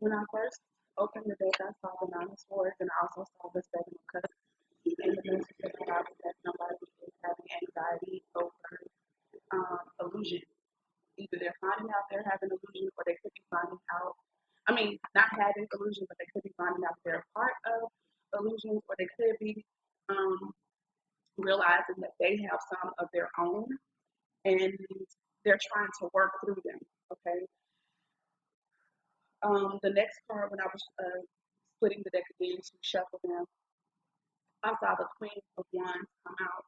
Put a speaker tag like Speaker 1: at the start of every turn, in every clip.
Speaker 1: When I first opened the deck, I saw the Nine of Swords, and I also saw the Seven of Cups. And the message that I got was that somebody is having anxiety over illusion. Either they're finding out they're having illusion, or they could be finding out. I mean, not having illusion, but they could be finding out they're part of illusions, or they could be um, realizing that they have some of their own, and they're trying to work through them. Okay. The next card, when I was splitting the deck again to shuffle them, I saw the Queen of Wands come out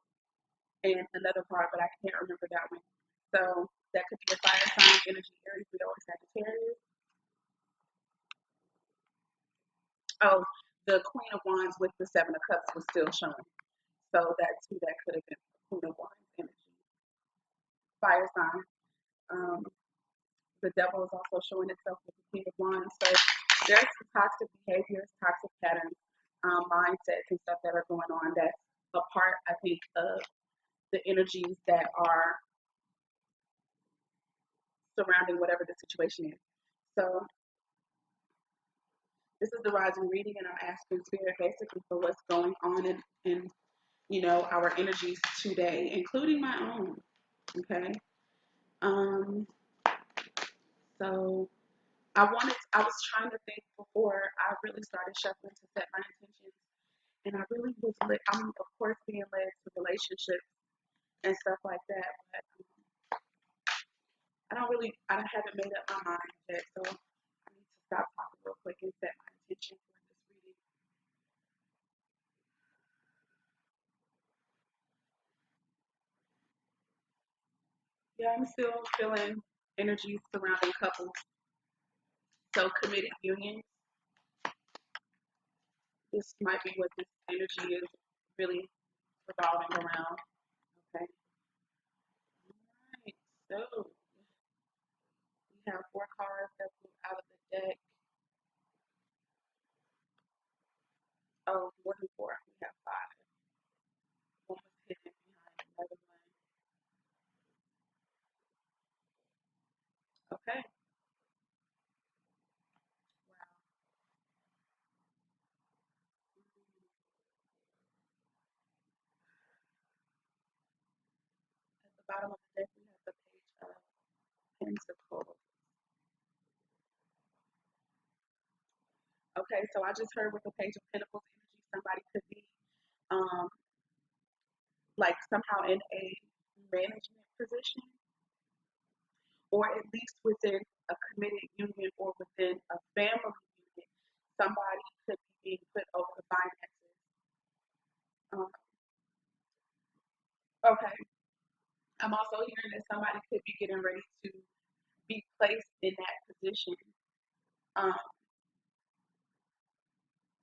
Speaker 1: and another card, but I can't remember that one. So that could be a fire sign, energy, Aries, Leo, or Sagittarius. Oh, the Queen of Wands with the Seven of Cups was still showing. So that's who that could have been, Queen of Wands energy. Fire sign. Um, the devil is also showing itself with the Queen of Wands. So there's some toxic behaviors, toxic patterns, mindsets, and stuff that are going on that's a part, I think, of the energies that are surrounding whatever the situation is. So this is the rising reading, and I'm asking spirit basically for what's going on in our energies today, including my own. Okay. Um. So I was trying to think before I really started shuffling to set my intentions, and I really was. I'm of course being led to relationships and stuff like that, but I haven't made up my mind yet, so I need to stop talking real quick and set my intention for this reading. Yeah, I'm still feeling energy surrounding couples. So committed unions, this might be what this energy is really revolving around. Okay. All right. So we have four cards that flew out of the deck. Oh, more than four. We have five. One was hidden behind another one. Okay. Wow. At the bottom of the deck, we have the Page of Pentacles. Okay, so I just heard with the Page of Pentacles energy, somebody could be um, like somehow in a management position, or at least within a committed union or within a family union. Somebody could be being put over the finances. Um, okay, I'm also hearing that somebody could be getting ready to be placed in that position, um,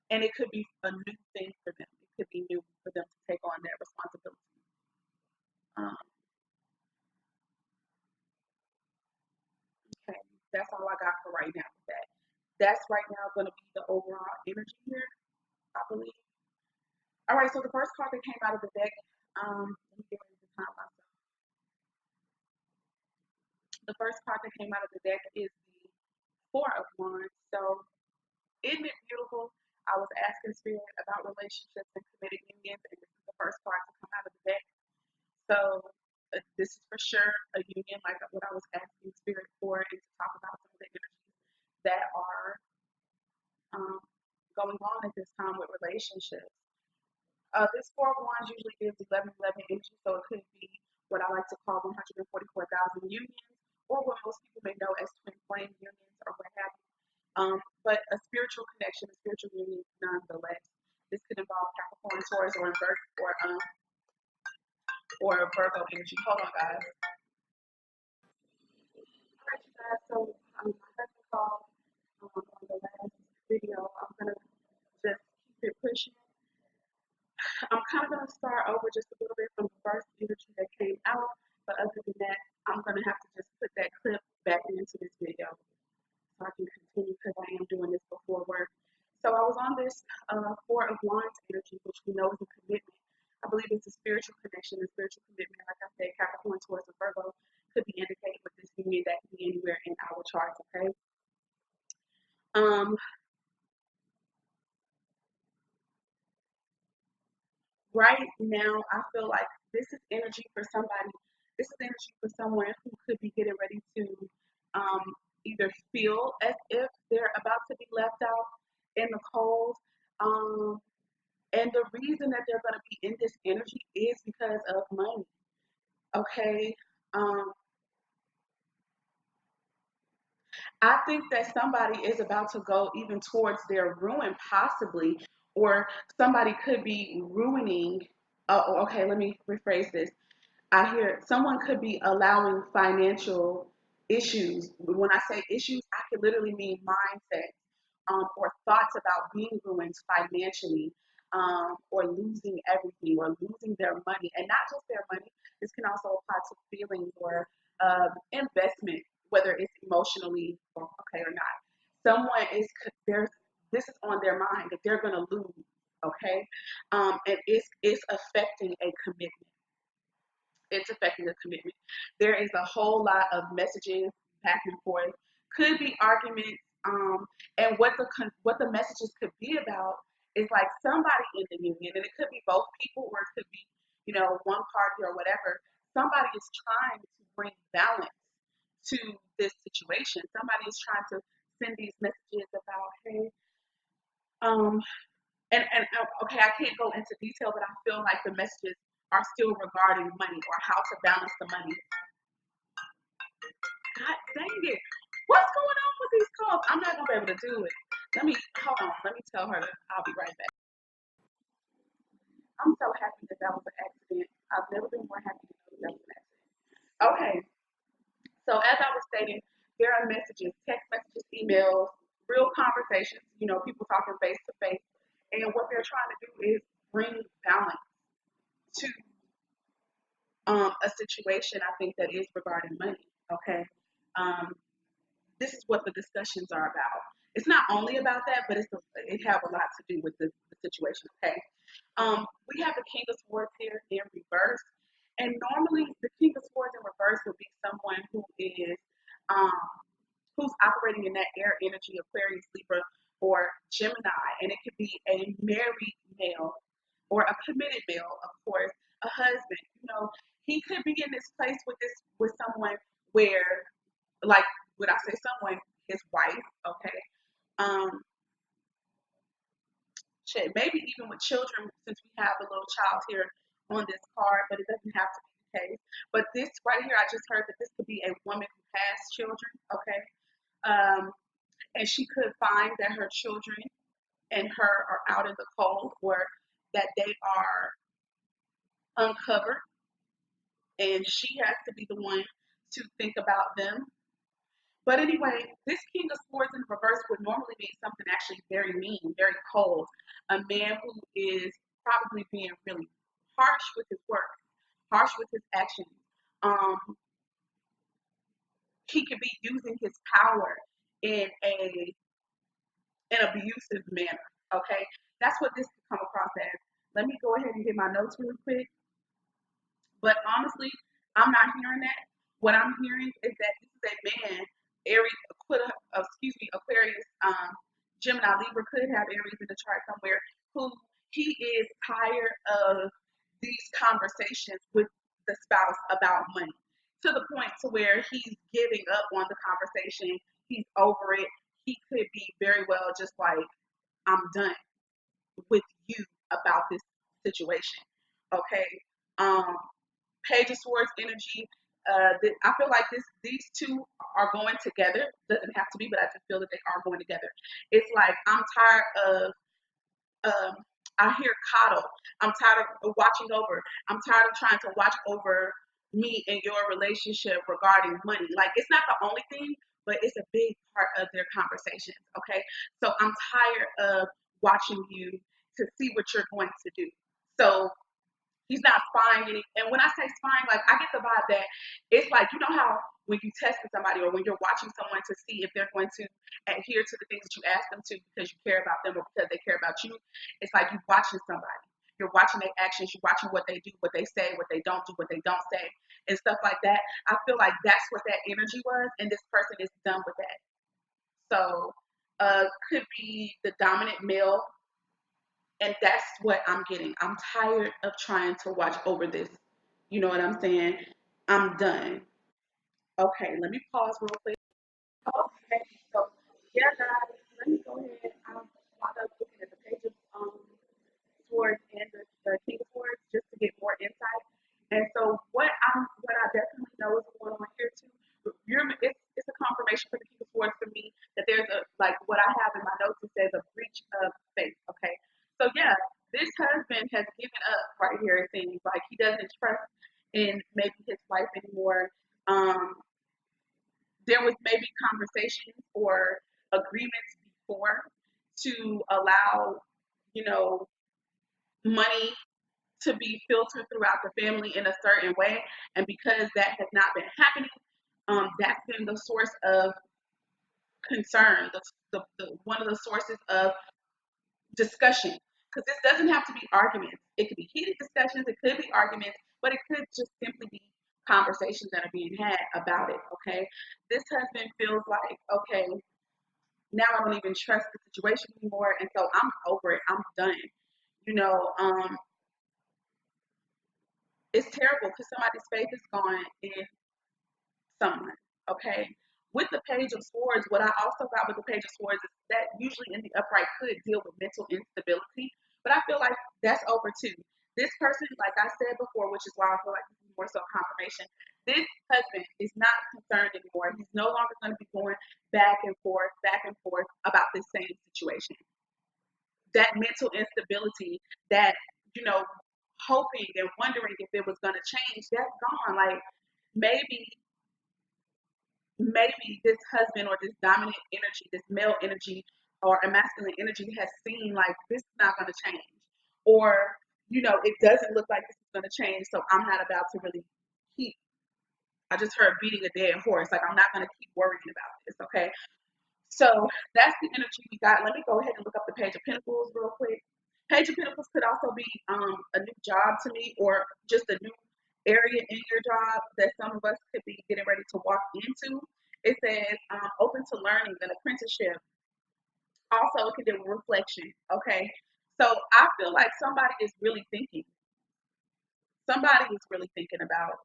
Speaker 1: and it could be a new thing for them. It could be new for them to take on that responsibility. Um, okay, that's all I got for right now with that. That's right now going to be the overall energy here, I believe. All right, so the first card that came out of the deck, let me get ready to time myself. The first card that came out of the deck is the Four of Wands. So, isn't it beautiful? I was asking Spirit about relationships and committed unions, and this is the first card to come out of the deck. So, this is for sure a union, like what I was asking Spirit for, and to talk about some of the energies that are um, going on at this time with relationships. This Four of Wands usually gives 1111 energy, so it could be what I like to call 144,000 unions, or what most people may know as twin flame unions, or what have you. But a spiritual connection, a spiritual union, nonetheless. This could involve Capricorn, Taurus, or Virgo energy. Hold on, guys. All right, you guys. So my husband called on the last video. I'm gonna just keep it pushing. I'm kind of going to start over just a little bit from the first energy that came out, but other than that, I'm going to have to just put that clip back into this video so I can continue because I am doing this before work. So I was on this Four of Wands energy, which we know is a commitment. I believe it's a spiritual connection, a spiritual commitment. Like I said, Capricorn, Taurus, or Virgo could be indicated with this union that could be anywhere in our charts, okay? Um, right now, I feel like this is energy for somebody. This is energy for someone who could be getting ready to um, either feel as if they're about to be left out in the cold. Um, and the reason that they're going to be in this energy is because of money. Okay. Um, I think that somebody is about to go even towards their ruin, possibly, or somebody could be ruining. Okay, let me rephrase this. I hear someone could be allowing financial issues. When I say issues, I could literally mean mindset or thoughts about being ruined financially or losing everything or losing their money. And not just their money, this can also apply to feelings or investment, whether it's emotionally or okay or not. Someone is there's this is on their mind that they're going to lose. Okay, and it's affecting a commitment, it's affecting the commitment. There is a whole lot of messages back and forth. Could be arguments, and what the messages could be about is like somebody in the union, and it could be both people, or it could be one party or whatever. Somebody is trying to bring balance to this situation. Somebody is trying to send these messages about, hey, um, okay, I can't go into detail, but I feel like the messages are still regarding money or how to balance the money. God dang it. What's going on with these calls? I'm not gonna be able to do it. Hold on. Let me tell her that I'll be right back. I'm so happy that that was an accident. I've never been more happy to know that was an accident. Okay, so as I was stating, there are messages, text messages, emails, real conversations, people talking face to face. And what they're trying to do is bring balance to a situation, I think, that is regarding money. Okay. Um, this is what the discussions are about. It's not only about that, but it have a lot to do with the situation. Okay. We have the King of Swords here in reverse, and normally the King of Swords in reverse would be someone um, who's operating in that air energy, Aquarius, Libra, or Gemini, and it could be a married male or a committed male, of course, a husband. He could be in this place with someone where, like, would I say someone, his wife, okay, um, shit, maybe even with children, since we have a little child here on this card, but it doesn't have to be the case. But this right here, I just heard that this could be a woman who has children, okay, um, and she could find that her children and her are out in the cold, or that they are uncovered, and she has to be the one to think about them. But anyway, this King of Swords in reverse would normally be something actually very mean, very cold. A man who is probably being really harsh with his words, harsh with his actions. Um, he could be using his power in an abusive manner. Okay, that's what this could come across as. Let me go ahead and get my notes really quick. But honestly, I'm not hearing that. What I'm hearing is that this is a man, Aries, Aquarius, Gemini, Libra could have Aries in the chart somewhere, who he is tired of these conversations with the spouse about money, to the point to where he's giving up on the conversation. He's over it. He could be very well just like, I'm done with you about this situation. Okay. Um, Page of Swords energy. I feel like these two are going together. Doesn't have to be, but I just feel that they are going together. It's like I'm tired of. Um, I hear coddle. I'm tired of watching over. I'm tired of trying to watch over me and your relationship regarding money. Like, it's not the only thing, but it's a big part of their conversations. Okay, so I'm tired of watching you to see what you're going to do. So he's not spying any. And when I say spying, like, I get the vibe that it's like, how when you testing somebody or when you're watching someone to see if they're going to adhere to the things that you ask them to because you care about them or because they care about you, it's like you're watching somebody. You're watching their actions, you're watching what they do, what they say, what they don't do, what they don't say, and stuff like that. I feel like that's what that energy was, and this person is done with that. So could be the dominant male, and that's what I'm getting. I'm tired of trying to watch over this. You know what I'm saying? I'm done. Okay, let me pause real quick. Okay, so yeah, guys, let me go ahead. While I was looking at the page of swords and the king of swords just to get more insight. And so what I definitely know is going on here too. It's a confirmation for the king of swords for me that there's a, like what I have in my notes, it says a breach of faith. Okay, so yeah, this husband has given up right here. It seems like he doesn't trust in maybe his wife anymore. Um, there was maybe conversations or agreements before to allow, you know, money to be filtered throughout the family in a certain way. And because that has not been happening, that's been the source of concern, one of the sources of discussion. Because this doesn't have to be arguments. It could be heated discussions, it could be arguments, but it could just simply be conversations that are being had about it. Okay. This husband feels like, okay, now I don't even trust the situation anymore. And so I'm over it. I'm done. You know, it's terrible because somebody's faith is gone in someone. Okay. With the page of swords, what I also got with the page of swords is that usually in the upright could deal with mental instability, but I feel like that's over too. This person, like I said before, which is why I feel like this is more so confirmation. This husband is not concerned anymore. He's no longer going to be going back and forth about this same situation. That mental instability, that, you know, hoping and wondering if it was going to change, that's gone. Like maybe maybe this husband or this dominant energy, this male energy or a masculine energy has seen like this is not going to change, or it doesn't look like this is going to change, so I'm not about to really keep. I just heard beating a dead horse. Like I'm not going to keep worrying about this. Okay, so that's the energy we got. Let me go ahead and look up the Page of Pentacles real quick. Page of Pentacles could also be a new job to me, or just a new area in your job that some of us could be getting ready to walk into. It says open to learning, an apprenticeship. Also, it could do with reflection. Okay, so I feel like somebody is really thinking. Somebody is really thinking about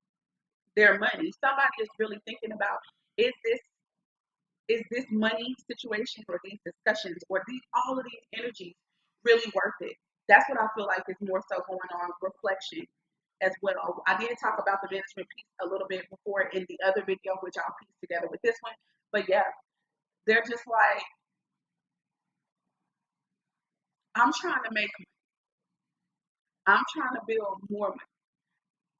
Speaker 1: their money. Somebody is really thinking about, is this is this money situation or these discussions or all of these energies really worth it? That's what I feel like is more so going on, reflection as well. I did talk about the management piece a little bit before in the other video, which I'll piece together with this one. But yeah, they're just like, I'm trying to make, I'm trying to build more money.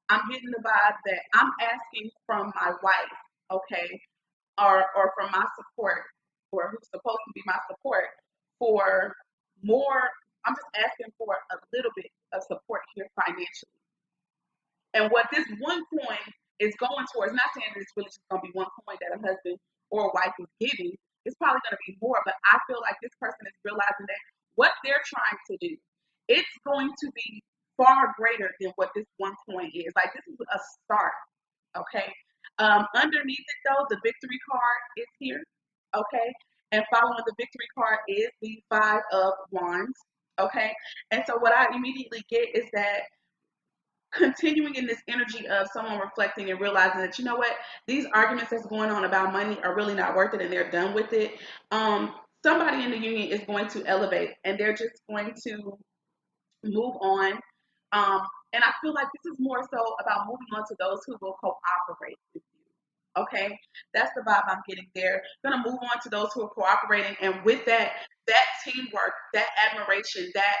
Speaker 1: I'm getting the vibe that I'm asking from my wife, okay, or from my support, or who's supposed to be my support, for more. I'm just asking for a little bit of support here financially. And what this one coin is going towards, not saying that it's really just going to be one coin that a husband or a wife is giving, it's probably going to be more, but I feel like this person is realizing that what they're trying to do, it's going to be far greater than what this one coin is. Like this is a start, okay? Underneath it though, the victory card is here, okay? And following the victory card is the Five of Wands, okay? And so what I immediately get is that continuing in this energy of someone reflecting and realizing that, you know what, these arguments that's going on about money are really not worth it and they're done with it. Somebody in the union is going to elevate and they're just going to move on. And I feel like this is more so about moving on to those who will cooperate with you. Okay, that's the vibe I'm getting there. Gonna move on to those who are cooperating, and with that teamwork, that admiration, that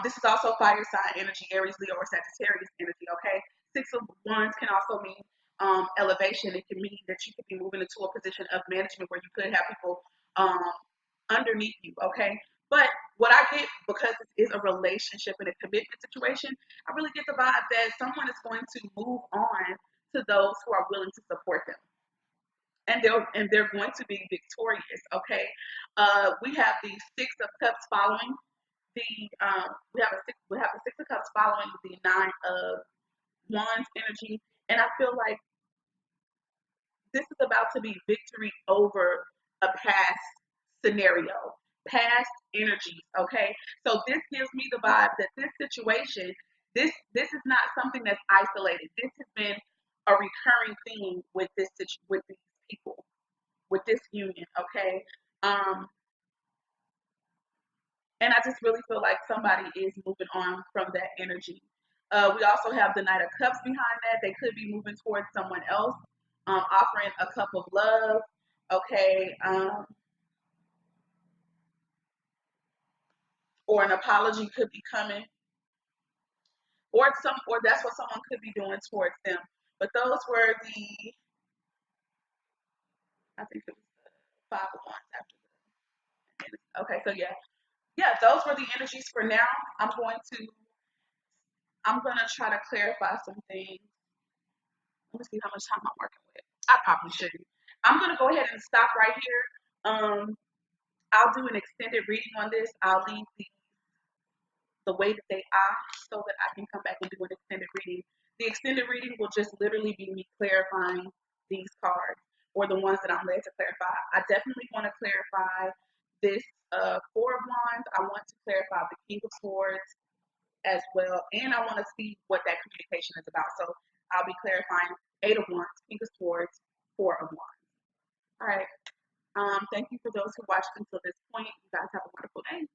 Speaker 1: this is also fire sign energy, Aries, Leo, or Sagittarius energy. Okay, Six of Wands can also mean elevation. It can mean that you could be moving into a position of management where you could have people um, underneath you. Okay, but what I get, because it is a relationship and a commitment situation, I really get the vibe that someone is going to move on to those who are willing to support them, and they're going to be victorious. Okay, we have the Six of Cups following the we have the Six of Cups following the Nine of Wands energy, and I feel like this is about to be victory over a past scenario, past energies. Okay, so this gives me the vibe that this situation, this is not something that's isolated. This has been a recurring theme with with these people, with this union. Okay, um, and I just really feel like somebody is moving on from that energy. We also have the Knight of Cups behind that. They could be moving towards someone else, offering a cup of love. Okay, or an apology could be coming, or that's what someone could be doing towards them. But those were the, I think it was the five of wands after the. Okay, so yeah, those were the energies for now. I'm going to try to clarify some things. Let me see how much time I'm working with. I probably shouldn't. I'm going to go ahead and stop right here. I'll do an extended reading on this. I'll leave the way that they are so that I can come back and do an extended reading. The extended reading will just literally be me clarifying these cards or the ones that I'm led to clarify. I definitely want to clarify this Four of Wands. I want to clarify the King of Swords as well, and I want to see what that communication is about. So I'll be clarifying Eight of Wands, King of Swords, Four of Wands. All right. Thank you for those who watched until this point. You guys have a wonderful day.